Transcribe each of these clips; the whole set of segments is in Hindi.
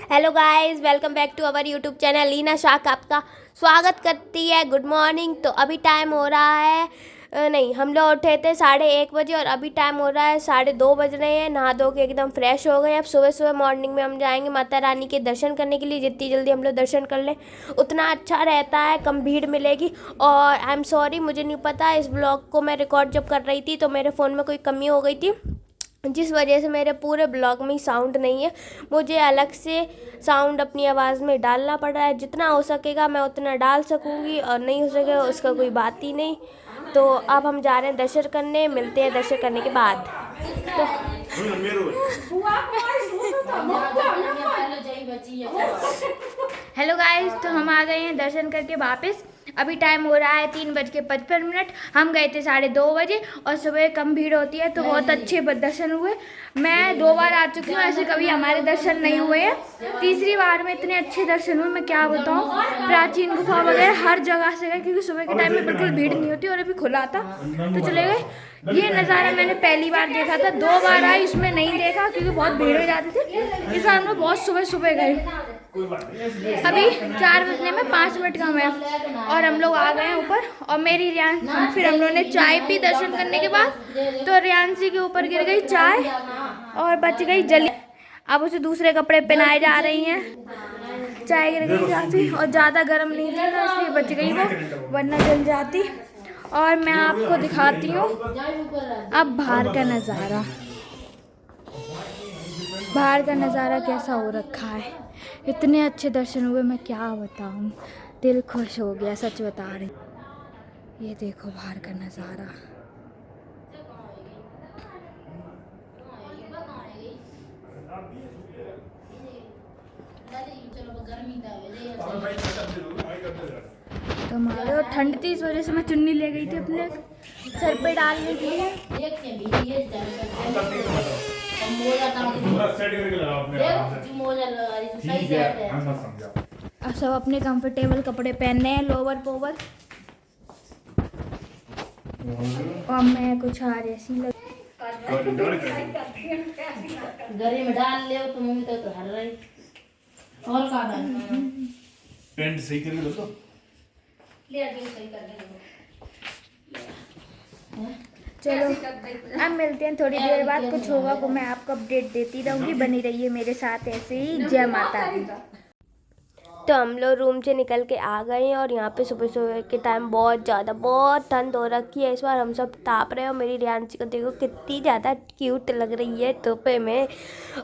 Hello guys, welcome back to our YouTube channel. Leena Shah आपका स्वागत करती है। Good morning. तो अभी टाइम हो रहा है नहीं, हम लोग उठे थे 1:30 बजे और अभी टाइम हो रहा है 2:30 बज रहे हैं। नहा धो के एकदम फ्रेश हो गए। अब सुबह सुबह मॉर्निंग में हम जाएंगे माता रानी के दर्शन करने के लिए। जितनी जल्दी हम लोग दर्शन कर लें उतना अच्छा रहता है, कम भीड़ मिलेगी। और आई एम सॉरी, मुझे नहीं पता, इस ब्लॉग को मैं रिकॉर्ड जब कर रही थी तो मेरे फ़ोन में कोई कमी हो गई थी, जिस वजह से मेरे पूरे ब्लॉग में साउंड नहीं है। मुझे अलग से साउंड अपनी आवाज़ में डालना पड़ रहा है। जितना हो सकेगा मैं उतना डाल सकूँगी और नहीं हो सकेगा उसका कोई बात ही नहीं। तो अब हम जा रहे हैं दर्शन करने, मिलते हैं दर्शन करने के बाद। तो हेलो गाइस, तो हम आ गए हैं दर्शन करके वापस। अभी टाइम हो रहा है 3:55। हम गए थे 2:30 बजे और सुबह कम भीड़ होती है तो बहुत अच्छे दर्शन हुए। मैं 2 बार आ चुकी हूँ, ऐसे कभी हमारे दर्शन नहीं हुए हैं। तीसरी बार में इतने अच्छे दर्शन हुए, मैं क्या बताऊँ। प्राचीन गुफा वगैरह हर जगह से गए क्योंकि सुबह के टाइम में बिल्कुल भीड़ नहीं होती और अभी खुला था तो चले गए। ये नज़ारा मैंने पहली बार देखा था, 2 बार आई उसमें नहीं देखा क्योंकि बहुत भीड़ हो जाती थी। इस बार हम लोग बहुत सुबह सुबह गए। अभी 4 बजने में 5 मिनट कम है और हम लोग आ गए हैं ऊपर। और मेरी फिर हम लोगों ने चाय पी दर्शन करने के बाद, तो रियांशी के ऊपर गिर गई चाय और बच गई जली। अब उसे दूसरे कपड़े पहनाए जा रही हैं। चाय गिर गई काफ़ी और ज़्यादा गर्म नहीं थी ना, इसलिए बच गई वो, वरना जल जाती। और मैं आपको दिखाती हूँ अब बाहर का नज़ारा कैसा हो रखा है। इतने अच्छे दर्शन हुए, मैं क्या बताऊँ, दिल खुश हो गया, सच बता रही। ये देखो बाहर का नज़ारा। तो हमारे ठंड थी, इस वजह से मैं चुन्नी ले गई थी अपने सर पे डालने के लिए। अब सब अपने कंफर्टेबल कपड़े पहनने हैं, लोवर पोवर। और मैं कुछ आ जैसी लग गरी में डाल ले तो मम्मी तो हर रही और का डाल पेंट सही करके लो तो ले आगे सही कर दे। चलो अब मिलते हैं थोड़ी देर बाद। कुछ होगा तो मैं आपको अपडेट देती रहूँगी, बनी रहिए मेरे साथ ऐसे ही। जय माता दी। तो हम लोग रूम से निकल के आ गए हैं और यहाँ पे सुबह सुबह के टाइम बहुत ठंड हो रखी है। इस बार हम सब ताप रहे हैं और मेरी रियांशी को देखो कितनी ज़्यादा क्यूट लग रही है टोपे में,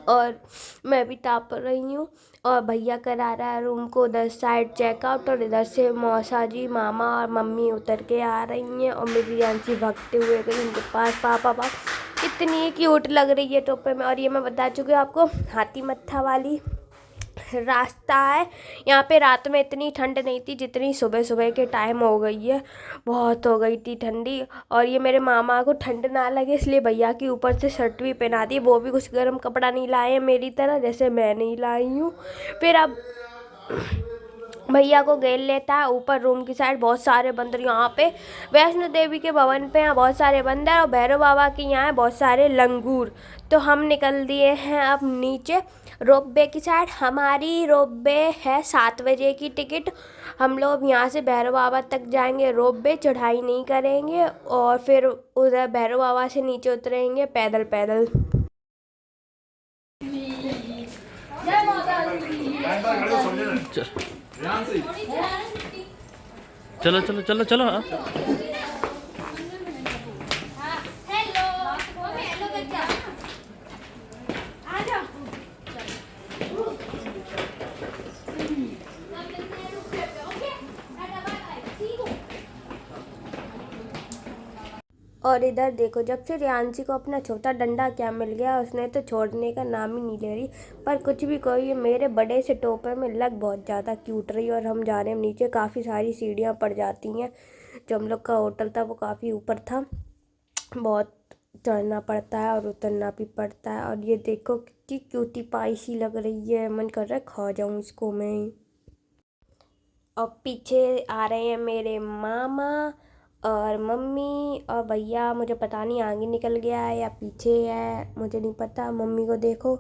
और मैं भी ताप रही हूँ। और भैया करा रहा है रूम को उधर साइड चेकआउट, और इधर से मौसा जी, मामा और मम्मी उतर के आ रही हैं और मेरी रियांशी भागते हुए गई उनके पास। पापा इतनी क्यूट लग रही है टोपे में। और ये मैं बता चुकी हूँ आपको, हाथी मत्था वाली रास्ता है। यहाँ पे रात में इतनी ठंड नहीं थी जितनी सुबह सुबह के टाइम हो गई है, बहुत हो गई थी ठंडी। और ये मेरे मामा को ठंड ना लगे इसलिए भैया की ऊपर से शर्ट भी पहना दी। वो भी कुछ गर्म कपड़ा नहीं लाए हैं मेरी तरह, जैसे मैं नहीं लाई हूँ। फिर अब भैया को घेर लेता है ऊपर रूम की साइड बहुत सारे बंदर। यहाँ पे वैष्णो देवी के भवन पे यहाँ बहुत सारे बंदर और भैरव बाबा के यहाँ है बहुत सारे लंगूर। तो हम निकल दिए हैं अब नीचे रोपवे की साइड। हमारी रोपवे है 7 बजे की टिकट। हम लोग यहाँ से भैरव बाबा तक जाएंगे रोपवे, चढ़ाई नहीं करेंगे और फिर उधर भैरव बाबा से नीचे उतरेंगे पैदल पैदल। चलो चलो चलो चलो। और इधर देखो, जब से रियांशी को अपना छोटा डंडा क्या मिल गया उसने तो छोड़ने का नाम ही नहीं ले रही। पर कुछ भी कहो, ये मेरे बड़े से टोपे में लग बहुत ज़्यादा क्यूट रही। और हम जा रहे हैं नीचे, काफ़ी सारी सीढ़ियाँ पड़ जाती हैं। जो हम लोग का होटल था वो काफ़ी ऊपर था, बहुत चढ़ना पड़ता है और उतरना भी पड़ता है। और ये देखो कितनी क्यूटी पाई सी लग रही है, मन कर रहा है खा जाऊँ इसको मैं। और पीछे आ रहे हैं मेरे मामा और मम्मी और भैया मुझे पता नहीं आगे निकल गया है या पीछे है, मुझे नहीं पता। मम्मी को देखो,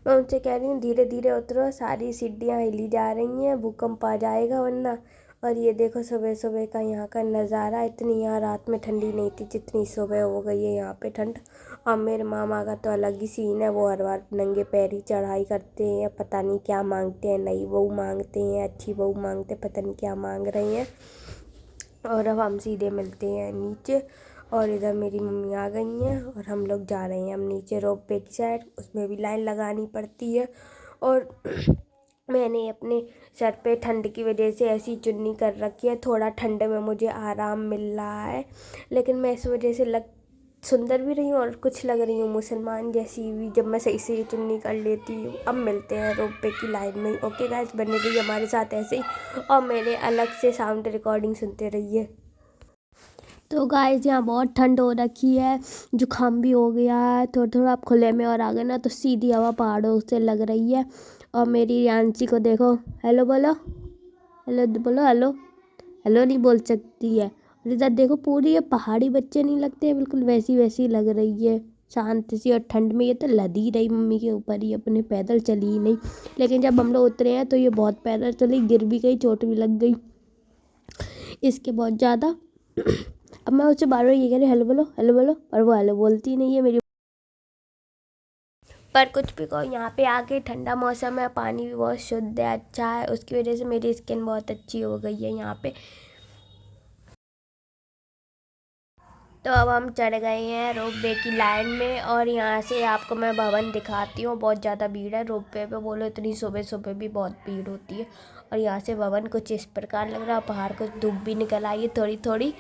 मैं उनसे कह रही हूँ धीरे धीरे उतरो, सारी सीढ़ियाँ हिली जा रही हैं, भूकंप आ जाएगा वरना। और ये देखो सुबह सुबह का यहाँ का नज़ारा, इतनी यहाँ रात में ठंडी नहीं थी जितनी सुबह हो गई है यहाँ पे ठंड। और मेरे मामा का तो अलग ही सीन है, वो हर बार नंगे पैर ही चढ़ाई करते हैं, पता नहीं क्या मांगते हैं, नई बहू मांगते हैं, अच्छी बहू मांगते हैं, पता नहीं क्या मांग रहे हैं। और अब हम सीधे मिलते हैं नीचे, और इधर मेरी मम्मी आ गई हैं और हम लोग जा रहे हैं हम नीचे रोप वे की साइड। उसमें भी लाइन लगानी पड़ती है। और मैंने अपने सर पे ठंड की वजह से ऐसी चुन्नी कर रखी है, थोड़ा ठंड में मुझे आराम मिल रहा है, लेकिन मैं इस वजह से सुंदर भी रही हूँ और कुछ लग रही हूँ मुसलमान जैसी भी, जब मैं सही से चुन्नी कर लेती हूँ। अब मिलते हैं रोप वे की लाइन में। ओके गाइस, बने रहिए हमारे साथ ऐसे ही और मेरे अलग से साउंड रिकॉर्डिंग सुनते रहिए। तो गाइस यहाँ बहुत ठंड हो रखी है, जुकाम भी हो गया है थोड़ा थोड़ा। आप खुले में और आ गए ना तो सीधी हवा पहाड़ों से लग रही है। और मेरी रियांशी को देखो, हेलो बोलो, हेलो बोलो, हेलो हेलो नहीं बोल सकती है। और इधर देखो पूरी ये पहाड़ी बच्चे नहीं लगते हैं, बिल्कुल वैसी वैसी लग रही है, शांत सी। और ठंड में ये तो लदी रही मम्मी के ऊपर ही, अपने पैदल चली ही नहीं। लेकिन जब हम लोग उतरे हैं तो ये बहुत पैदल चली, गिर भी गई, चोट भी लग गई इसके बहुत ज़्यादा। अब मैं उससे बार बार ये कह रही हेलो बोलो, हेलो बोलो, पर वो हेलो बोलती नहीं है मेरी। पर कुछ भी कहो, यहाँ पे आके ठंडा मौसम है, पानी भी बहुत शुद्ध है, अच्छा है, उसकी वजह से मेरी स्किन बहुत अच्छी हो गई है यहाँ पे। तो अब हम चढ़ गए हैं रोप वे की लाइन में, और यहाँ से आपको मैं भवन दिखाती हूँ। बहुत ज़्यादा भीड़ है रोप वे पे, बोलो इतनी सुबह सुबह भी बहुत भीड़ होती है। और यहाँ से भवन कुछ इस प्रकार लग रहा है, पहाड़ को धूप भी निकल आई है थोड़ी थोड़ी,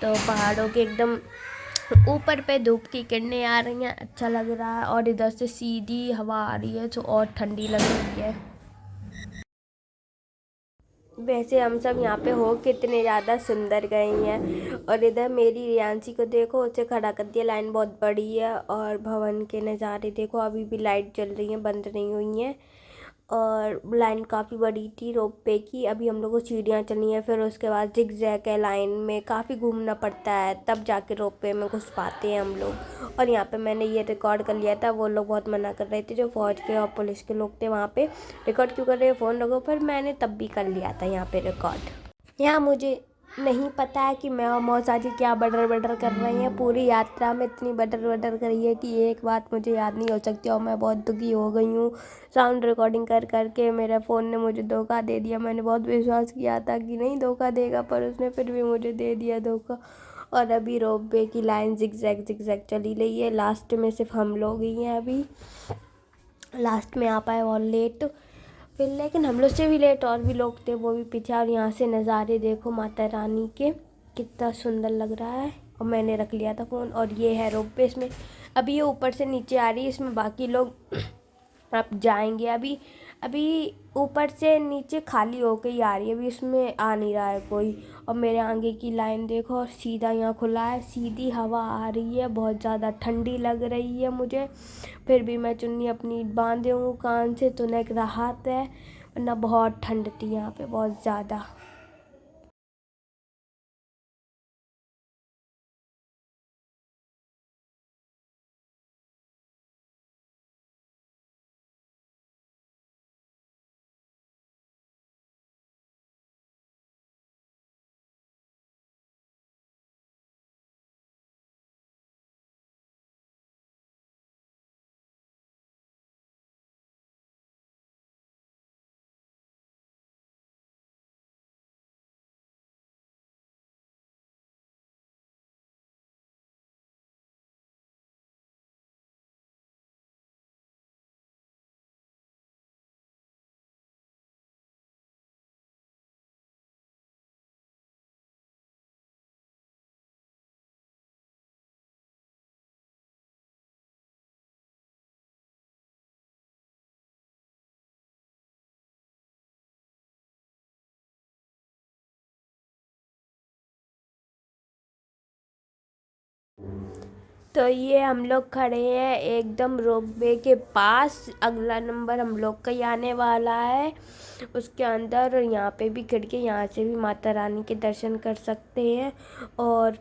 तो पहाड़ों के एकदम ऊपर पे धूप की किरणें आ रही हैं, अच्छा लग रहा है। और इधर से सीधी हवा आ रही है तो और ठंडी लग रही है। वैसे हम सब यहाँ पे हो कितने ज़्यादा सुंदर गए हैं। और इधर मेरी रियांशी को देखो, उसे खड़ा कर दिया, लाइन बहुत बड़ी है। और भवन के नज़ारे देखो, अभी भी लाइट जल रही है, बंद नहीं हुई हैं। और लाइन काफ़ी बड़ी थी रोप वे की। अभी हम लोग को सीढ़ियाँ चलनी है, फिर उसके बाद जिगजैग है, लाइन में काफ़ी घूमना पड़ता है, तब जाके रोप वे में घुस पाते हैं हम लोग। और यहाँ पे मैंने ये रिकॉर्ड कर लिया था, वो लोग बहुत मना कर रहे थे, जो फौज के और पुलिस के लोग थे वहाँ पे, रिकॉर्ड क्यों कर रहे हो, फ़ोन रखो। पर मैंने तब भी कर लिया था यहाँ पे रिकॉर्ड। यहाँ मुझे नहीं पता है कि मैं और मौसा जी क्या बडर बडर कर रही हैं, पूरी यात्रा में इतनी बडर बडर करी है कि एक बात मुझे याद नहीं हो सकती। और मैं बहुत दुखी हो गई हूँ, साउंड रिकॉर्डिंग कर करके मेरे फ़ोन ने मुझे धोखा दे दिया। मैंने बहुत विश्वास किया था कि नहीं धोखा देगा, पर उसने फिर भी मुझे दे दिया धोखा। और अभी रोप वे की लाइन जिगजैग जिगजैग चली रही है, लास्ट में सिर्फ हम लोग ही हैं अभी, लास्ट में आ पाए और लेट फिर, लेकिन हम लोग से भी लेट और भी लोग थे, वो भी पीछे। और यहाँ से नज़ारे देखो माता रानी के, कितना सुंदर लग रहा है। और मैंने रख लिया था फ़ोन। और ये है रोप वे, इसमें अभी ये ऊपर से नीचे आ रही है, इसमें बाकी लोग अब जाएंगे। अभी अभी ऊपर से नीचे खाली होके ही आ रही है, अभी इसमें आ नहीं रहा है कोई। और मेरे आगे की लाइन देखो, और सीधा यहाँ खुला है, सीधी हवा आ रही है, बहुत ज़्यादा ठंडी लग रही है मुझे। फिर भी मैं चुन्नी अपनी बांधे हूँ कान से, तो एक राहत है, वरना बहुत ठंड थी यहाँ पे, बहुत ज़्यादा। तो ये हम लोग खड़े हैं एकदम रोप वे के पास, अगला नंबर हम लोग का ही आने वाला है उसके अंदर। और यहाँ पे भी खिड़की, यहाँ से भी माता रानी के दर्शन कर सकते हैं। और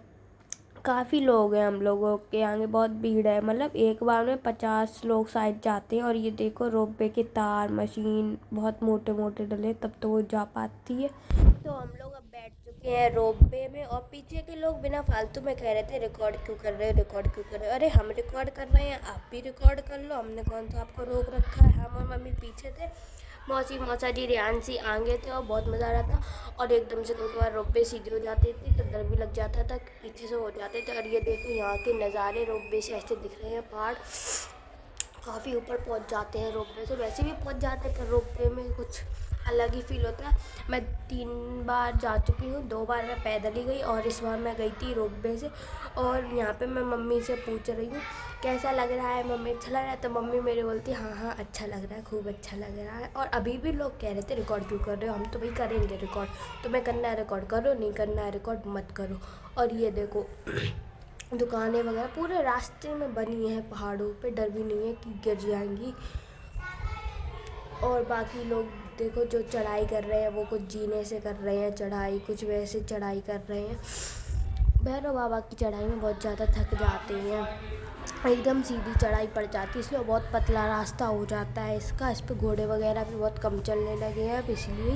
काफ़ी लोग हैं, हम लोगों के आगे बहुत भीड़ है, मतलब एक बार में 50 लोग शायद जाते हैं। और ये देखो रोपवे के तार मशीन बहुत मोटे मोटे डले, तब तो वो जा पाती है। तो हम लोग अब बैठ चुके हैं रोपवे में, और पीछे के लोग बिना फालतू में कह रहे थे रिकॉर्ड क्यों कर रहे हो, रिकॉर्ड क्यों कर रहे हो। अरे हम रिकॉर्ड कर रहे हैं, आप भी रिकॉर्ड कर लो, हमने कौन सा आपको रोक रखा है। हम और मम्मी पीछे थे, मौसी मौसा जी रियांशी आगे थे, और बहुत मज़ा आ रहा था। और एकदम से कई बार रोपवे सीधे हो जाते थे तो डर भी लग जाता था, पीछे से हो जाते थे। और ये देखो यहाँ के नज़ारे रोपवे से ऐसे दिख रहे हैं, पहाड़ काफ़ी ऊपर पहुँच जाते हैं रोपवे से, वैसे भी पहुँच जाते हैं पर रोपवे में कुछ अलग ही फील होता है। मैं 3 बार जा चुकी हूँ, 2 बार मैं पैदल ही गई और इस बार मैं गई थी रोपवे से। और यहाँ पे मैं मम्मी से पूछ रही हूँ कैसा लग रहा है, मम्मी अच्छा लग रहा है, तो मम्मी मेरे बोलती हाँ हाँ अच्छा लग रहा है, खूब अच्छा लग रहा है। और अभी भी लोग कह रहे थे रिकॉर्ड क्यों कर रहे हो, हम तो भाई करेंगे रिकॉर्ड, तुम्हें करना है रिकॉर्ड करो, नहीं करना है रिकॉर्ड मत करो। और ये देखो दुकानें वगैरह पूरे रास्ते में बनी हैं पहाड़ों पे, डर भी नहीं है कि गिर जाएंगी। और बाकी लोग देखो जो चढ़ाई कर रहे हैं वो कुछ जीने से कर रहे हैं चढ़ाई, कुछ वैसे चढ़ाई कर रहे हैं। भैरव बाबा की चढ़ाई में बहुत ज़्यादा थक जाते हैं, एकदम सीधी चढ़ाई पड़ जाती है, इसलिए बहुत पतला रास्ता हो जाता है इसका। इस पर घोड़े वगैरह भी बहुत कम चलने लगे हैं अब इसलिए।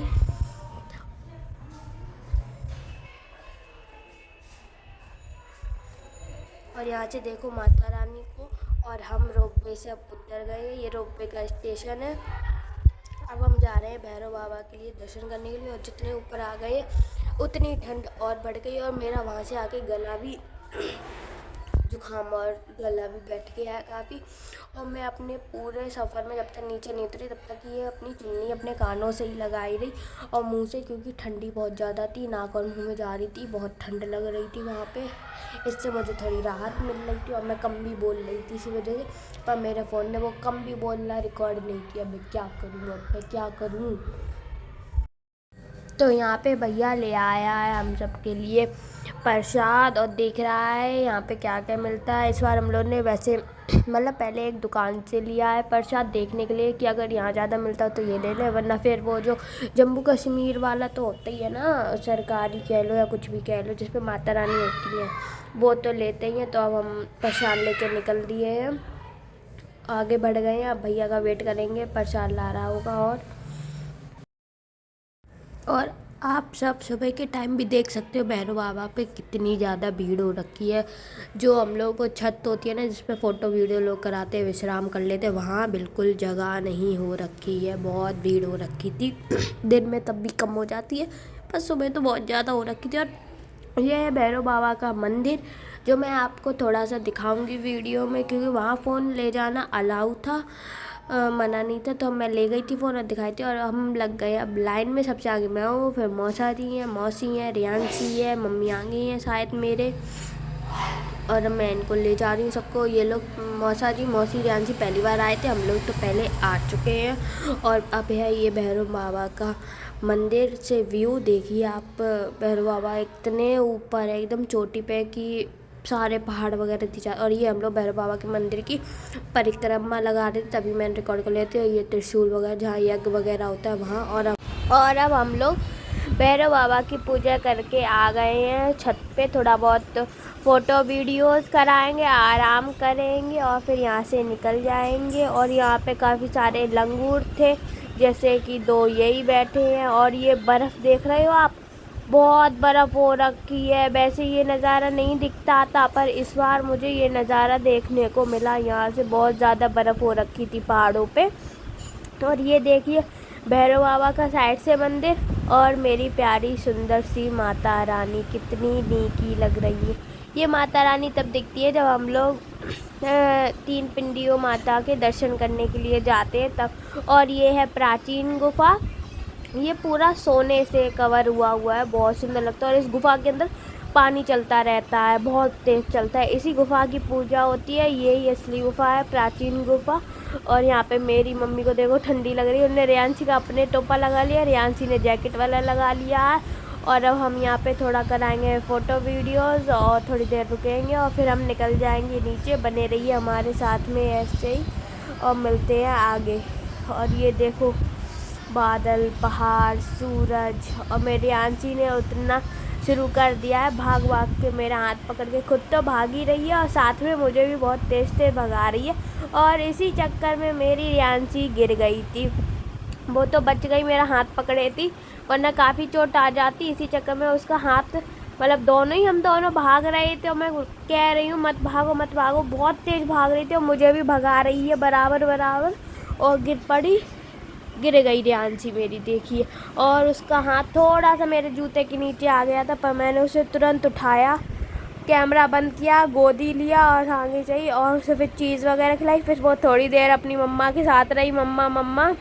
और यहाँ से देखो माता रानी को, और हम रोपवे से अब उतर गए, ये रोपवे का स्टेशन है। अब हम जा रहे हैं भैरव बाबा के लिए दर्शन करने के लिए। और जितने ऊपर आ गए उतनी ठंड और बढ़ गई, और मेरा वहाँ से आके गला भी जुकाम और गला भी बैठ गया है काफ़ी। और मैं अपने पूरे सफ़र में जब तक नीचे नहीं उतरी तब तक ये अपनी चुन्नी अपने कानों से ही लगाई रही और मुंह से, क्योंकि ठंडी बहुत ज़्यादा थी, नाक और मुँह में जा रही थी, बहुत ठंड लग रही थी वहाँ पे। इससे मुझे थोड़ी राहत मिल रही थी और मैं कम भी बोल रही थी इसी वजह से, पर मेरे फ़ोन ने वो कम भी बोलना रिकॉर्ड नहीं किया। मैं क्या करूँ, अब मैं क्या करूँ। तो यहाँ पे भैया ले आया है हम सब के लिए प्रसाद, और देख रहा है यहाँ पे क्या क्या मिलता है। इस बार हम लोग ने वैसे मतलब पहले एक दुकान से लिया है प्रसाद देखने के लिए कि अगर यहाँ ज़्यादा मिलता हो तो ये ले लें, वरना फिर वो जो जम्मू कश्मीर वाला तो होता ही है ना, सरकारी कह लो या कुछ भी कह लो, जिस पे माता रानी होती है, वो तो लेते ही हैं। तो अब हम प्रसाद लेके निकल दिए हैं, आगे बढ़ गए हैं। अब भैया का वेट करेंगे, प्रसाद ला रहा होगा। और आप सब सुबह के टाइम भी देख सकते हो भैरव बाबा पे कितनी ज़्यादा भीड़ हो रखी है। जो हम लोगों को छत होती है ना जिस पे फ़ोटो वीडियो लोग कराते हैं, विश्राम कर लेते हैं, वहाँ बिल्कुल जगह नहीं हो रखी है, बहुत भीड़ हो रखी थी। दिन में तब भी कम हो जाती है, पर सुबह तो बहुत ज़्यादा हो रखी थी। और यह है भैरव बाबा का मंदिर, जो मैं आपको थोड़ा सा दिखाऊंगी वीडियो में, क्योंकि वहाँ फ़ोन ले जाना अलाउ था, मना नहीं था, तो मैं ले गई थी फ़ोन और दिखाई थी। और हम लग गए अब लाइन में, सबसे आगे मैं हूँ, फिर मौसा जी हैं, मौसी हैं, रियांशी है, मम्मी आ गई हैं शायद मेरे, और मैं इनको ले जा रही हूँ सबको। ये लोग मौसा जी मौसी रियांशी पहली बार आए थे, हम लोग तो पहले आ चुके हैं। और अब है ये भैरव बाबा का मंदिर से व्यू देखिए आप, भैरव बाबा इतने ऊपर है एकदम चोटी पे कि सारे पहाड़ वगैरह दिख जाते। और ये हम लोग भैरव बाबा के मंदिर की परिक्रमा लगा रहे थे, तभी मैंने रिकॉर्ड कर लिया था। ये त्रिशूल वगैरह जहाँ यज्ञ वगैरह होता है वहाँ। और अब हम लोग भैरव बाबा की पूजा करके आ गए हैं छत पे, थोड़ा बहुत फ़ोटो वीडियोस कराएंगे, आराम करेंगे और फिर यहाँ से निकल जाएंगे। और यहाँ पे काफ़ी सारे लंगूर थे, जैसे कि 2 यही बैठे हैं। और ये बर्फ़ देख रहे हो आप, बहुत बर्फ़ हो रखी है। वैसे ये नज़ारा नहीं दिखता था, पर इस बार मुझे ये नज़ारा देखने को मिला। यहाँ से बहुत ज़्यादा बर्फ़ हो रखी थी पहाड़ों पे। और ये देखिए भैरव बाबा का साइड से मंदिर, और मेरी प्यारी सुंदर सी माता रानी कितनी नेकी लग रही है। ये माता रानी तब दिखती है जब हम लोग 3 पिंडियों माता के दर्शन करने के लिए जाते हैं तब। और ये है प्राचीन गुफा, ये पूरा सोने से कवर हुआ है, बहुत सुंदर लगता है। और इस गुफा के अंदर पानी चलता रहता है, बहुत तेज़ चलता है। इसी गुफा की पूजा होती है, यही असली गुफा है, प्राचीन गुफा। और यहाँ पे मेरी मम्मी को देखो ठंडी लग रही है, उन्होंने रियांशी का अपने टोपा लगा लिया, रियांशी ने जैकेट वाला लगा लिया है। और अब हम यहाँ पे थोड़ा कराएंगे फ़ोटो वीडियोस और थोड़ी देर रुकेंगे और फिर हम निकल जाएंगे नीचे। बने रहिए हमारे साथ में ऐसे ही, और मिलते हैं आगे। और ये देखो बादल, पहाड़, सूरज, और मेरी आंटी ने उतना शुरू कर दिया है। भाग भाग के मेरा हाथ पकड़ के खुद तो भाग ही रही है और साथ में मुझे भी बहुत तेज़ तेज़ भगा रही है। और इसी चक्कर में मेरी रियांशी गिर गई थी, वो तो बच गई, मेरा हाथ पकड़े थी, वरना काफ़ी चोट आ जाती। इसी चक्कर में उसका हाथ, मतलब हम दोनों भाग रहे थे और मैं कह रही हूँ मत भागो मत भागो, बहुत तेज़ भाग रही थी और मुझे भी भगा रही है बराबर बराबर, और गिर गई रियांशी मेरी, देखिए। और उसका हाथ थोड़ा सा मेरे जूते के नीचे आ गया था, पर मैंने उसे तुरंत उठाया, कैमरा बंद किया, गोदी लिया और आगे चली और उसे फिर चीज़ वगैरह खिलाई। फिर वो थोड़ी देर अपनी मम्मा के साथ रही, मम्मा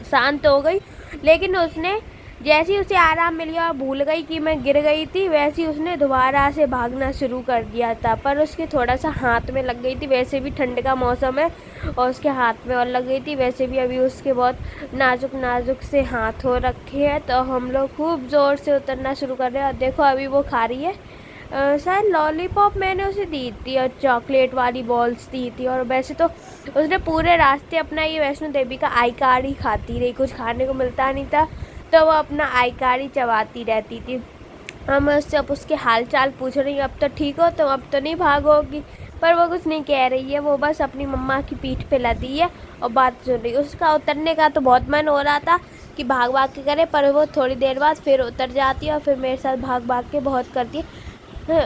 शांत हो गई। लेकिन उसने जैसे ही उसे आराम मिल गया और भूल गई कि मैं गिर गई थी, वैसे ही उसने दोबारा से भागना शुरू कर दिया था। पर उसके थोड़ा सा हाथ में लग गई थी, वैसे भी ठंड का मौसम है और उसके हाथ में और लग गई थी। वैसे भी अभी उसके बहुत नाजुक से हाथ हो रखे हैं। तो हम लोग खूब ज़ोर से उतरना शुरू कर रहे हैं और देखो अभी वो खा रही है, शायद लॉलीपॉप मैंने उसे दी थी और चॉकलेट वाली बॉल्स दी थी। और वैसे तो उसने पूरे रास्ते अपना ये वैष्णो देवी का आई कार्ड ही खाती रही, कुछ खाने को मिलता नहीं था, तो वो अपना आई कार्ड ही चबाती रहती थी। मैं उससे अब उसके हाल चाल पूछ रही हूँ, अब तो ठीक हो तुम, अब तो नहीं भागोगी? पर वो कुछ नहीं कह रही है, वो बस अपनी मम्मा की पीठ पे लदी है और बात सुन रही है। उसका उतरने का तो बहुत मन हो रहा था कि भाग भाग के करे, पर वो थोड़ी देर बाद फिर उतर जाती है और फिर मेरे साथ भाग भाग के बहुत करती है,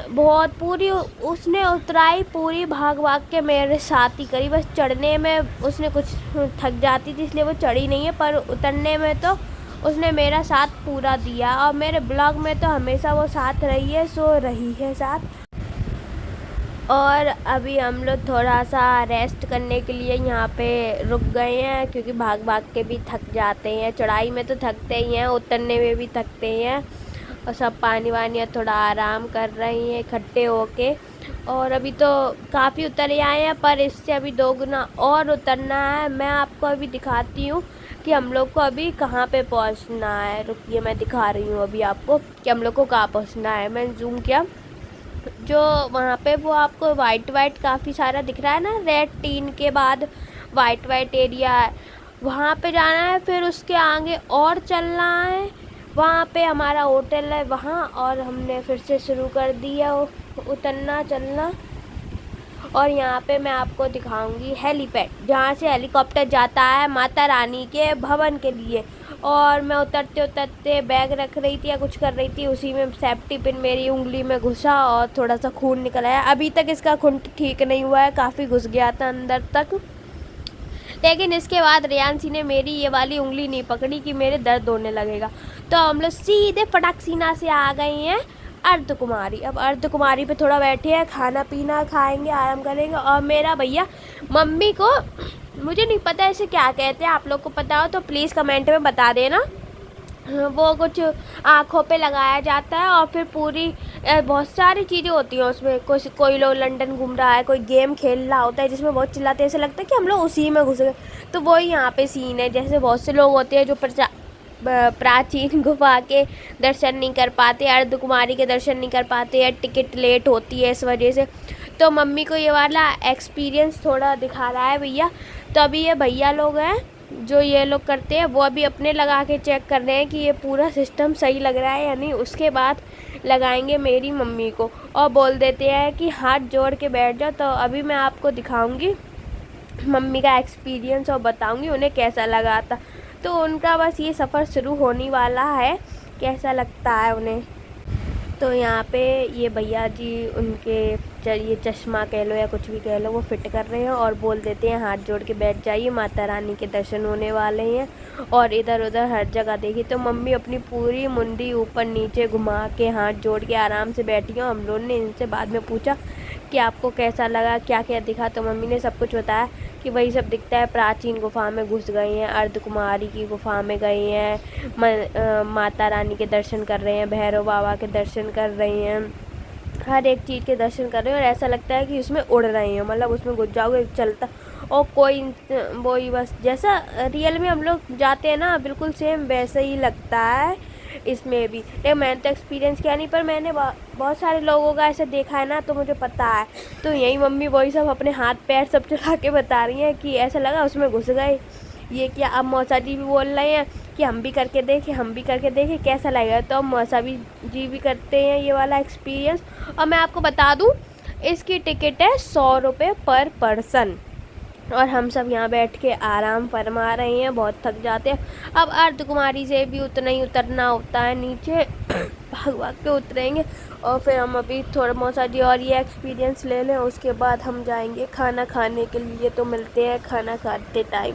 बहुत पूरी उसने उतराई पूरी भाग भाग के मेरे साथ ही करी। बस चढ़ने में उसने कुछ थक जाती थी इसलिए वो चढ़ी नहीं है, पर उतरने में तो उसने मेरा साथ पूरा दिया। और मेरे ब्लॉग में तो हमेशा वो साथ रही है, सो रही है साथ। और अभी हम लोग थोड़ा सा रेस्ट करने के लिए यहाँ पे रुक गए हैं, क्योंकि भाग भाग के भी थक जाते हैं, चढ़ाई में तो थकते ही हैं, उतरने में भी थकते हैं। और सब पानी वानी थोड़ा आराम कर रही हैं इकट्ठे होके। और अभी तो काफ़ी उतर आए हैं, पर इससे अभी 2 गुना और उतरना है। मैं आपको अभी दिखाती हूँ कि हम लोग को अभी कहाँ पे पहुँचना है। रुकिए मैं दिखा रही हूँ अभी आपको कि हम लोग को कहाँ पहुँचना है। मैं जूम किया, जो वहाँ पे वो आपको वाइट काफ़ी सारा दिख रहा है ना, रेड टीन के बाद वाइट एरिया है, वहाँ पे जाना है। फिर उसके आगे और चलना है, वहाँ पे हमारा होटल है वहाँ। और हमने फिर से शुरू कर दिया उतरना चलना। और यहाँ पे मैं आपको दिखाऊंगी हेलीपैड, जहाँ से हेलीकॉप्टर जाता है माता रानी के भवन के लिए। और मैं उतरते उतरते बैग रख रही थी या कुछ कर रही थी, उसी में सेफ्टी पिन मेरी उंगली में घुसा और थोड़ा सा खून निकल आया। अभी तक इसका खून ठीक नहीं हुआ है, काफ़ी घुस गया था अंदर तक। लेकिन इसके बाद रियांशी ने मेरी ये वाली उंगली नहीं पकड़ी कि मेरे दर्द होने लगेगा। तो हम लोग सीधे फटाक सीना से आ गए हैं अर्धकुमारी। अब अर्धकुमारी पे थोड़ा बैठे हैं, खाना पीना खाएंगे, आराम करेंगे। और मेरा भैया मम्मी को, मुझे नहीं पता इसे क्या कहते हैं, आप लोग को पता हो तो प्लीज़ कमेंट में बता देना। वो कुछ आँखों पे लगाया जाता है और फिर पूरी बहुत सारी चीज़ें होती हैं उसमें। कोई लोग लंदन घूम रहा है, कोई गेम खेल रहा होता है जिसमें बहुत चिल्लाते हैं, ऐसे लगता है कि हम लोग उसी में घुस गए। तो वही यहाँ पे सीन है। जैसे बहुत से लोग होते हैं जो प्राचीन गुफा के दर्शन नहीं कर पाते, अर्धकुमारी के दर्शन नहीं कर पाते, या टिकट लेट होती है इस वजह से। तो मम्मी को ये वाला एक्सपीरियंस थोड़ा दिखा रहा है भैया। तो अभी ये भैया लोग हैं जो ये लोग करते हैं, वो अभी अपने लगा के चेक कर रहे हैं कि ये पूरा सिस्टम सही लग रहा है या नहीं। उसके बाद लगाएंगे मेरी मम्मी को और बोल देते हैं कि हाथ जोड़ के बैठ जाओ। तो अभी मैं आपको दिखाऊंगी मम्मी का एक्सपीरियंस और बताऊंगी उन्हें कैसा लगा था। तो उनका बस ये सफ़र शुरू होने वाला है, कैसा लगता है उन्हें। तो यहाँ पे ये भैया जी उनके ये चश्मा कह लो या कुछ भी कह लो, वो फिट कर रहे हैं और बोल देते हैं हाथ जोड़ के बैठ जाइए, माता रानी के दर्शन होने वाले हैं। और इधर उधर हर जगह देखी तो मम्मी अपनी पूरी मुंडी ऊपर नीचे घुमा के हाथ जोड़ के आराम से बैठी हैं। हम लोगों ने इनसे बाद में पूछा कि आपको कैसा लगा, क्या क्या दिखा, तो मम्मी ने सब कुछ बताया कि वही सब दिखता है। प्राचीन गुफा में घुस गए हैं, अर्धकुमारी की गुफा में गए हैं, माता रानी के दर्शन कर रहे हैं, भैरव बाबा के दर्शन कर रहे हैं, हर एक चीज़ के दर्शन कर रहे हैं। और ऐसा लगता है कि उसमें उड़ रहे हैं, मतलब उसमें घुस जाओगे चलता और कोई वही बस जैसा रियल में हम लोग जाते हैं ना, बिल्कुल सेम वैसे ही लगता है इसमें भी। लेकिन मैंने तो एक्सपीरियंस किया नहीं, पर मैंने बहुत सारे लोगों का ऐसे देखा है ना, तो मुझे पता है। तो यही मम्मी वही सब अपने हाथ पैर सब चला के बता रही हैं कि ऐसा लगा उसमें घुस गए, ये क्या। अब मौसा जी भी बोल रहे हैं कि हम भी करके देखें कैसा लगेगा। तो मौसा जी भी करते हैं ये वाला एक्सपीरियंस। और मैं आपको बता दूं, इसकी टिकट है 100 रुपये पर पर्सन। और हम सब यहाँ बैठ के आराम फरमा रहे हैं, बहुत थक जाते हैं। अब अर्धकुमारी से भी उतना ही उतरना होता है नीचे, भाग के उतरेंगे। और फिर हम अभी थोड़ा मौसा जी और ये एक्सपीरियंस ले लें, उसके बाद हम जाएंगे खाना खाने के लिए। तो मिलते हैं खाना खाते टाइम।